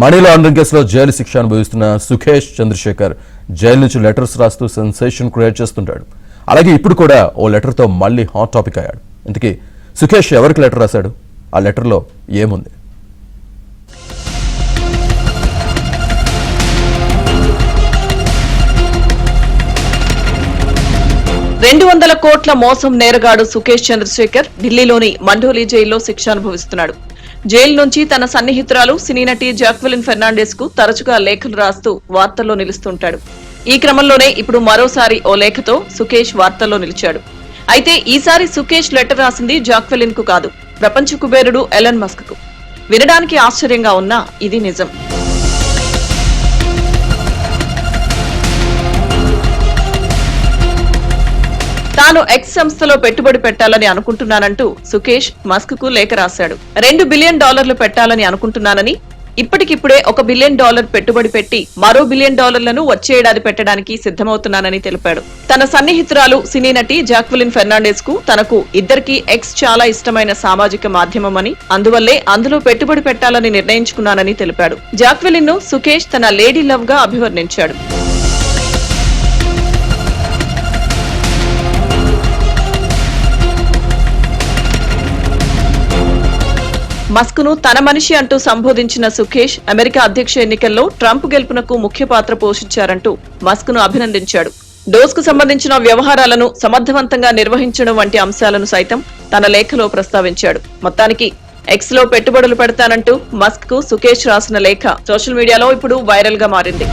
Money laundering కేసులో jail శిక్ష అనుభవిస్తున్న సుఖేష్ చంద్రశేఖర్ జైలు నుంచి లెటర్స్ రాస్తూ సెన్సేషన్ క్రియేట్ చేస్తుంటాడు. అలాగే ఇప్పుడు కూడా ఓ లెటర్తో మళ్ళీ హాట్ టాపిక్ అయ్యాడు. ఇంతకీ సుఖేష్ ఎవరికి లెటర్ రాశాడు? ఆ లెటర్లో ఏముంది? $200 కోట్ల మోసం నేరగాడు సుఖేష్ చంద్రశేఖర్ ఢిల్లీలోని మండోలి జైల్లో శిక్ష అనుభవిస్తున్నాడు. జైలు నుంచి తన సన్నిహితురాలు సినీ నటి జాక్వెలిన్ ఫెర్నాండెస్ కు తరచుగా లేఖలు రాస్తూ వార్తల్లో నిలుస్తుంటాడు. ఈ క్రమంలోనే ఇప్పుడు మరోసారి ఓ లేఖతో సుఖేష్ వార్తల్లో నిలిచాడు. అయితే ఈసారి సుఖేష్ లెటర్ రాసింది జాక్వెలిన్ కు కాదు, ప్రపంచ కుబేరుడు ఎలన్ మస్క్ కు. వినడానికి ఆశ్చర్యంగా ఉన్నా ఇది నిజం. తాను ఎక్స్ సంస్థలో పెట్టుబడి పెట్టాలని అనుకుంటున్నానంటూ సుఖేష్ మస్క్ కు లేఖ రాశాడు. $2 బిలియన్ పెట్టాలని అనుకుంటున్నానని, ఇప్పటికిప్పుడే $1 బిలియన్ పెట్టుబడి పెట్టి మరో $1 బిలియన్ వచ్చే ఏడాది పెట్టడానికి సిద్ధమవుతున్నానని తెలిపాడు. తన సన్నిహితురాలు సినీ నటి జాక్వెలిన్ ఫెర్నాండెస్ కు తనకు ఇద్దరికీ ఎక్స్ చాలా ఇష్టమైన సామాజిక మాధ్యమమని, అందువల్లే అందులో పెట్టుబడి పెట్టాలని నిర్ణయించుకున్నానని తెలిపాడు. జాక్వెలిన్ ను సుఖేష్ తన లేడీ లవ్ గా అభివర్ణించాడు. మస్క్ ను తన మనిషి అంటూ సంబోధించిన సుఖేష్ అమెరికా అధ్యక్ష ఎన్నికల్లో ట్రంప్ గెలుపునకు ముఖ్య పాత్ర పోషించారంటూ మస్క్ ను అభినందించాడు. డోస్ కు సంబంధించిన వ్యవహారాలను సమర్థవంతంగా నిర్వహించడం వంటి అంశాలను సైతం తన లేఖలో ప్రస్తావించాడు. మొత్తానికి ఎక్స్ లో పెట్టుబడులు పెడతానంటూ మస్క్ కు సుఖేష్ రాసిన లేఖ సోషల్ మీడియాలో ఇప్పుడు వైరల్ గా మారింది.